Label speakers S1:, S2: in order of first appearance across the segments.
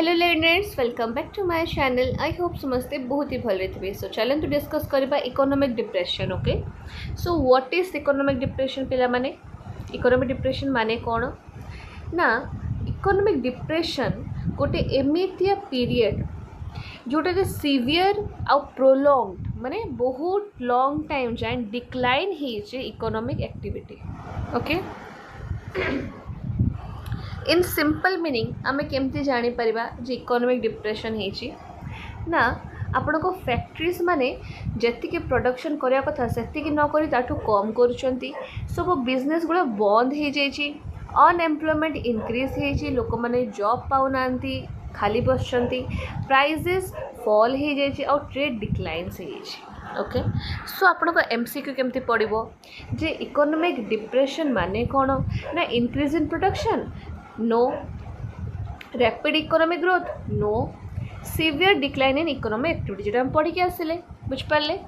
S1: Hello learners, welcome back to my channel. I hope समझते बहुत ही भले थे। सो चलते डिस्कस करबा economic depression. Okay, so what is economic depression पिला माने? इकोनॉमिक डिप्रेशन माने कौन ना? इकोनॉमिक डिप्रेशन गोटे एमितिया पीरियड जोटा जे सीवियर आ प्रोलॉन्ग्ड माने बहुत लॉन्ग टाइम जाए डिक्लाइन हो economic activity. Okay, in simple meaning आमे केमती जानी परिबा जे इकोनॉमिक डिप्रेशन हेची ना? आपण को फैक्ट्रीज माने जति प्रोडक्शन करिया कथा सेति न करी ताठू कम करूचंती। सब बिजनेस गुड़ा बंद हो जाइए, अनएम्प्लॉयमेंट इंक्रीज हो, लोक माने जॉब पाउनांती, खाली बसचंती, प्राइजेस फॉल हो जाइए और ट्रेड डिक्लाइन्स हो। ओके, सो आपण को एमसीक्यू केमती पड़ो जे इकोनॉमिक डिप्रेशन माने कौन ना? Increase in production no, rapid economic growth no, severe decline in economic activity जो हम पढ़ी के आसिले बुझिपारे।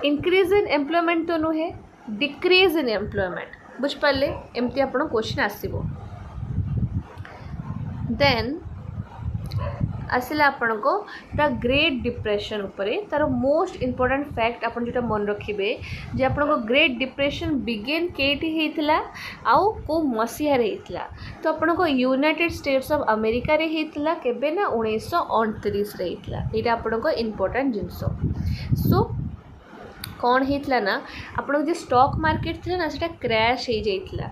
S1: इंक्रीज इन एम्प्लॉयमेंट तो नुहे, डिक्रीज इन एम्प्लॉयमेंट बुझिपारे। एमती आपण क्वेश्चन आसीबो। देन आसला आपण को द ग्रेट डिप्रेशन उपरे तार मोस्ट इंपोर्टेंट फैक्ट आपण जोटा मन रखिबे जे आपण को ग्रेट डिप्रेशन बिगिन केटी हेतला आउ को मसीहा रे हेतला। तो आपण को यूनाइटेड स्टेट्स ऑफ अमेरिका रे हेतला केबे ना 1929 रे हेतला। एटा आपण को इंपोर्टेंट जिंसो। सो कौन हेतला ना? आपण को जे स्टॉक मार्केट थला ना सेटा क्रैश हे जाइतला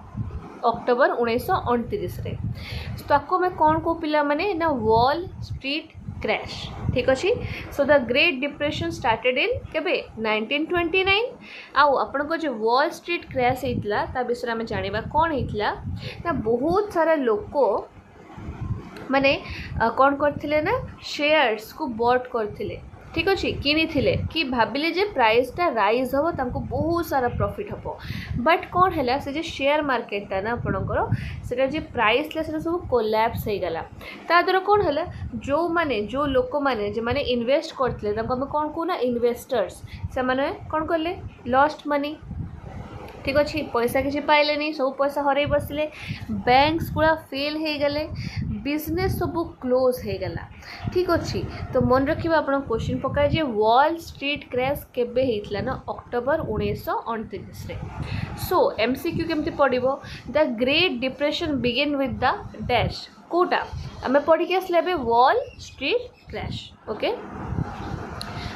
S1: अक्टोबर 1929 रे। ताको मैं कौन को पिला माने ना? Wall Street crash. ठीक अच्छे। So the great depression started in केबे 1929। आउ आपण को जो वॉल स्ट्रीट क्रैश हेतला ता विषय में जानिबा कौन हेतला ना? बहुत सारा लोको माने कौन करथिले ना? शेयर्स को बॉट करथिले। ठीक अच्छे, किनी थिले कि भाविले जे प्राइसटा राइज हम तांको बहुत सारा प्रॉफिट हम। बट कौन है से जे शेयर मार्केटा ना आपणकर से जे प्राइस ला से सब कोलैप्स हो गला। ता द्वारा कौन है जो माने जो लोक माने जे माने इन्वेस्ट करथिले तांको हम कौन कहूना? इन्वेस्टर्स। से माने कौन करले? Lost money. ठीक अच्छे, पैसा किसी पाइले नहीं, सब पैसा हरई बसले, बैंक्स पूरा फेल हो गले, बिजनेस सब क्लोज हो गला। ठीक अच्छे, तो मन रखिए आप क्वेश्चन पकाए जे वॉल स्ट्रीट क्रैश केबे हेतला ना? अक्टोबर 1929 रे। सो एमसीक्यू केमती पड़ो? The great depression begin with the dash कोटा आम पढ़ी के आसले Wall Street crash. Okay,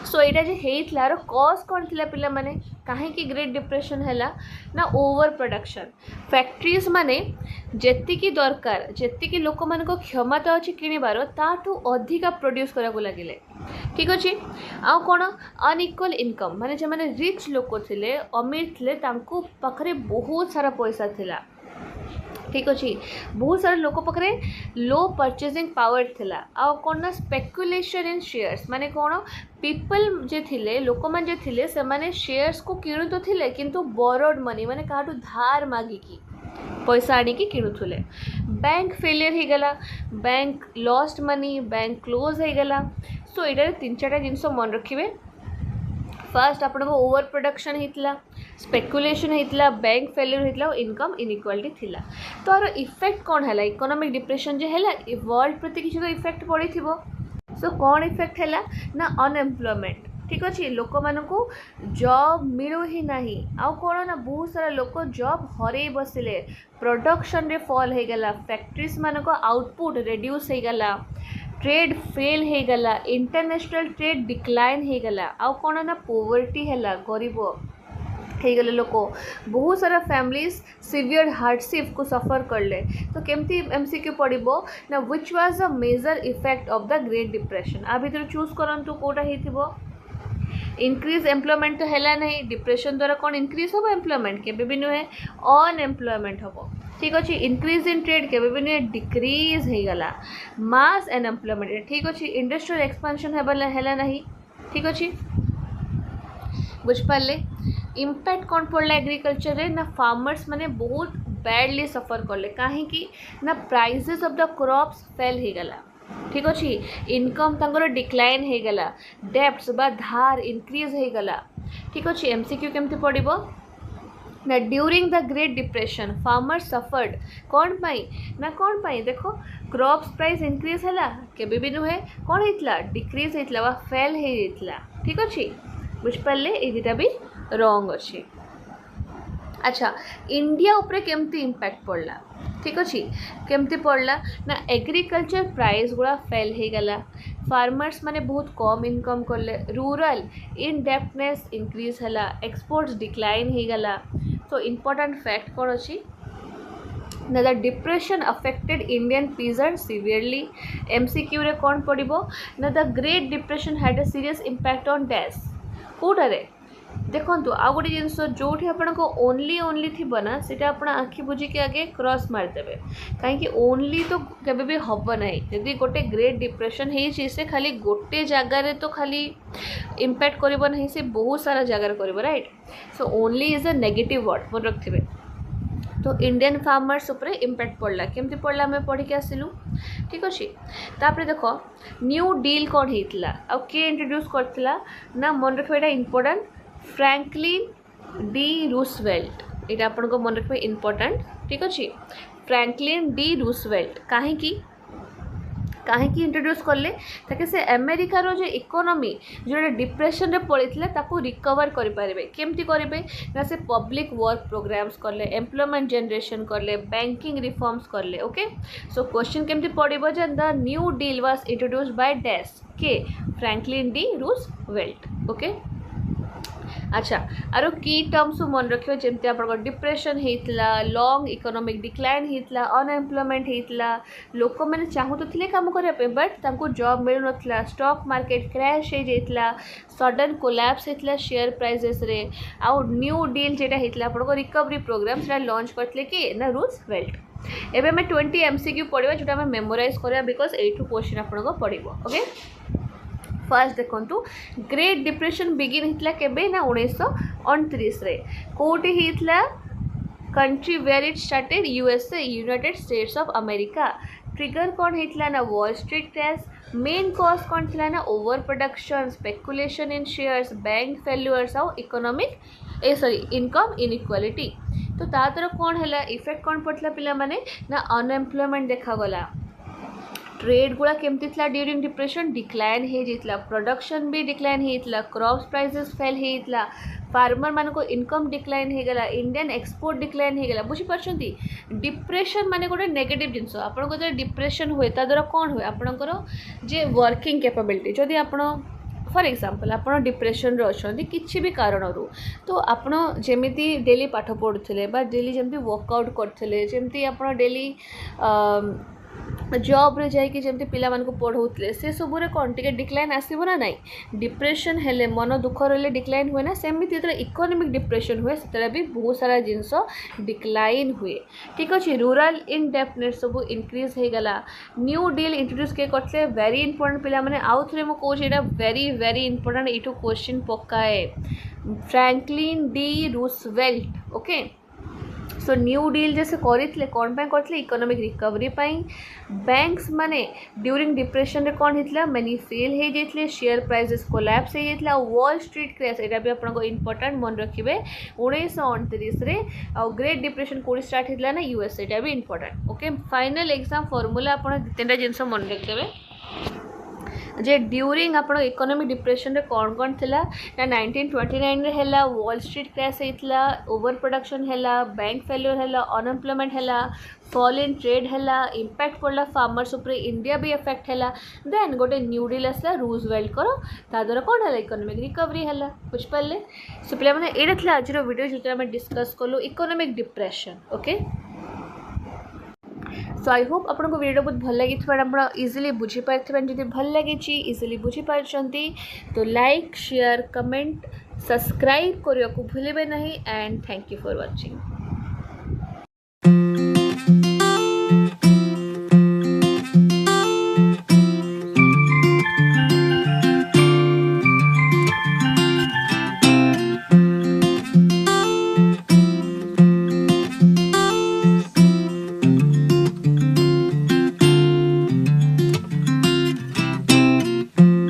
S1: so यहाँ जो होता कज कौन थी पिला माने कहीं ग्रेट डिप्रेशन है ना? Over production. फैक्ट्रीज माने जेतिकी दरकार जेतिकी लोक मान क्षमता अच्छी किणवार ताठू अधिका प्रोड्यूस करने लगे। ठीक अच्छे, आउ कौन? अनइक्वल इनकम माने जो माने रिच लोक थे अमीर थे पाखे बहुत सारा पैसा थिला। ठीक अच्छे, बहुत सारे लोक पाखे लो परचेजिंग पावर थिला। आउ कौन ना? स्पेकुलेशन इन शेयर्स माने कौन? पीपल जे थिले लोक मान जे थिले से माने शेयर्स को किणु तो थिले किंतु बोरोड मनी माने काटू धार मागिकी पैसा आनिकी किणुले। बैंक फेलियर हो गला, bank lost money, bank close हो गला। सो ये 3-4 जिनस मन रखिए। फर्स्ट आपण को ओवर प्रोडक्शन होता, स्पेकुलेशन होता, बैंक फेलियर होता, इनकम इनइक्वालिटी थिला। तो आर इफेक्ट कौन है? इकोनॉमिक डिप्रेशन जो है वर्ल्ड प्रति किसी तो इफेक्ट पड़ी थी। सो कौन इफेक्ट है ना? अनएम्प्लॉयमेंट। ठीक अच्छे, लोक मान को जॉब मिलू ही नहीं। आउ कौन ना? बहुत सारा लोक जॉब हरई बसिले, प्रोडक्शन रे फॉल हो गला, फैक्ट्रीज मान को आउटपुट रिड्यूस हो गला, ट्रेड फेल हो गला, इंटरनेशनल ट्रेड डिक्लाइन हो गला। आउ कौन ना? पोवर्टी है, गरीब हो गले लोक, बहुत सारा फैमिलीज सीवियर हार्डशिप को सफर करले। तो केमती एमसीक्यू पड़ो ना? Which was the major effect of the great depression? आ भीतर चूज करंतु कोटा हेतिबो। इंक्रीज एम्प्लॉयमेंट तो है नहीं, डिप्रेशन द्वारा कौन इंक्रीज हम? एम्प्लॉयमेंट के भी नुहे, अनएम्प्लॉयमेंट हम। ठीक अच्छे, इंक्रीज इन ट्रेड के भी नुहे, डिक्रीज हो गला, मास अनएम्प्लॉयमेंट। ठीक अच्छे, इंडस्ट्रियल एक्सपेंशन है नहीं। ठीक अच्छे, बुझिपारे। इम्पैक्ट कौन पड़ला एग्रीकल्चर रे ना? फार्मर्स माने बहुत बैडली सफर करले कहीं ना? Prices of the crops fell हो गला। ठीक अच्छे, इनकम तंगर डिक्लाइन हो गला, डेब्ट्स बा धार इंक्रीज हो गला। ठीक अच्छे, एमसीक्यू केमती पड़ो? ना during the great depression farmer suffered कौन पाई ना कौन पाई देखो क्रॉप्स प्राइस इंक्रीज है केबे भी नुहे कौन होता डिक्रीज होता वा फेल होता ठीक अच्छे बुझिपारे ये दुटा भी रंग अच्छे। अच्छा इंडिया उपरे केमती इम्पैक्ट पड़ला ठीक अच्छे केमती पड़ला ना एग्रीकल्चर प्राइस गुड़ा फेल हो गला फार्मर्स माने बहुत कम इनकम करले रूरल इनडेप्टनेस इंक्रीज है एक्सपोर्ट्स डिक्लाइन हो गला। तो इम्पोर्टेंट फैक्ट कौन अच्छी ना the depression affected Indian peasant severely MCQ रे कौन पड़ो ना the great depression had a serious impact on dash कौटे देखो आ गोटे जिनस जो आपको ओनली थी ना सीटा आप आखि बुझिकी आगे क्रॉस मारदेवे कहीं ओनली तो केबे भी हम ना जदि गोटे ग्रेट डिप्रेशन है से खाली गोटे जगार तो खाली इम्पैक्ट करिबो नहीं से बहुत सारा जगार करिबो right. So only is a negative word मन रखिए। तो इंडियन फार्मर्स उपरे इम्पैक्ट पड़ला केमती पड़ला हमें पढ़ी के आसिलु ठीक अच्छे। तापर देखो न्यू डील कौन होता आ किए इंट्रोड्यूस करथिला ना मन रखिए इम्पोर्टेंट फ्रैंकलिन डी रूजवेल्ट ये आपन को मन रखिए इम्पोर्टेंट ठीक अच्छे। फ्रैंकलिन डी रूजवेल्ट कहीं इंट्रोड्यूस कले ताकि से अमेरिकार जो इकोनॉमी जो डिप्रेशन रे पड़ता ताकू रिकवर करें केमती करेंगे ना से पब्लिक वर्क प्रोग्राम्स कले एम्प्लॉयमेंट जनरेशन कले बैंकिंग रिफॉर्म्स कले ओके। सो क्वेश्चन केमती पड़ो जे the New Deal was introduced by dash के फ्रैंकलिन डी रूजवेल्ट ओके। अच्छा आरो की टर्म्स मन रखियो जेमती आप डिप्रेशन होता लॉन्ग इकोनॉमिक डिक्लाइन होता अनएम्प्लॉयमेंट होता लोक मैंने चाहूले काम करने बट तांको जॉब मिलू ना स्टॉक मार्केट क्रैश हो जाता सडन कोलैप्स होता शेयर प्राइजेस रे आउ न्यू डील जेटा होता आपको रिकवरी प्रोग्राम से लॉन्च करते कि ना रूजवेल्ट। एवं मैं 20 MCQ पढ़ा जोटा आम मेमोराइज करा बिकज यू क्वेश्चन आपको पड़ो ओके। फर्स्ट देखो ग्रेट डिप्रेशन बिगिन होता केबे ना 1929 रे कोटी होता country where it started USA United States of America. Trigger कौन होता ना Wall Street crash main cause कौन थी ना over production speculation in shares bank failures और इकोनॉमिक इनकम इनइक्वालिटी। तो ता तरह कौन है इफेक्ट कौन पड़ता पिला माने ना अनएम्प्लॉयमेंट देखागला ट्रेड गुड़ा केमती था ड्यूरिंग डिप्रेशन डिक्लाइन हो जाता प्रोडक्शन भी डिक्लाइन होता क्रॉप्स प्राइसेस फेल होता फार्मर मान को इनकम डिक्लाइन हो गला इंडियन एक्सपोर्ट डिक्लाइन हो गला बुझीपारछंती। डिप्रेशन माने गोटे नेगेटिव जिनस आपन जो डिप्रेशन हुए ता द्वारा कौन हुए आपणकर जे वर्किंग कैपेबिलिटी जदि आपण फॉर एग्जांपल आप डिप्रेशन अच्छा किसी भी कारण तो आपड़ जमी डेली पाठ पढ़ुले डेली जमी वर्कआउट करते जमी आप डेली जॉब रे जाइए जमी पिला पढ़ाऊे से सब कौन टे डिक्लाइन आसब ना नाई डिप्रेशन हेले मन दुख रही डिक्लाइन हुए ना सेमती जो इकोनॉमिक डिप्रेशन हुए से भी बहुत सारा जिनस डिक्लाइन हुए ठीक अच्छे। रूरल इनडेप्टनेस सब इनक्रीज हो गला न्यू डील इंट्रोड्यूस किए करते वेरी इंपोर्टेंट पिला माने आउ थे मुझे वेरी वेरी इंपोर्टेंट यू क्वेश्चन पकाए Franklin D Roosevelt okay. So New Deal जैसे करते कौन करते इकोनॉमिक रिकवरी बैंक्स माने ड्यूरिंग डिप्रेशन रे कौन होता मनी फेल हो जाते शेयर प्राइजेस कोलैप्स हो जाता वॉल स्ट्रीट क्रैश यहाँ भी आपको इंपोर्टेंट मन रखिए 1929 रे आ ग्रेट डिप्रेशन कौन स्टार्ट होता ना यूएस यहाँ भी important okay. Final exam formula आप 3टा जिनस मन रखिए जे ड्यूरिंग आप इकोनॉमिक डिप्रेशन रे कौन कौन थिला ना 1929 रे हैला वॉल स्ट्रीट क्रैश होता ओवर प्रोडक्शन हैला बैंक फेल्यूर हैला अनएम्प्लॉयमेंट हैला फॉल इन ट्रेड हैला इम्पैक्ट पड़ला फार्मर्स उपरे इंडिया भी इफेक्ट हैला देन गोटे न्यू डील आसला रूजवेल्ट करो ता द्वारा कौन है इकोनॉमिक रिकवरी हैला बुझिपारे। सो पे मैंने ये था आज वीडियो जो आम डिस्कस कलु economic depression okay. So I hope आपको वीडियो बहुत भल लगी आप इजिली बुझीपारे जब भल लगी इजिली बुझीपारछंती तो लाइक शेयर कमेंट सब्सक्राइब करने को भूलिए नहीं and thank you for watching.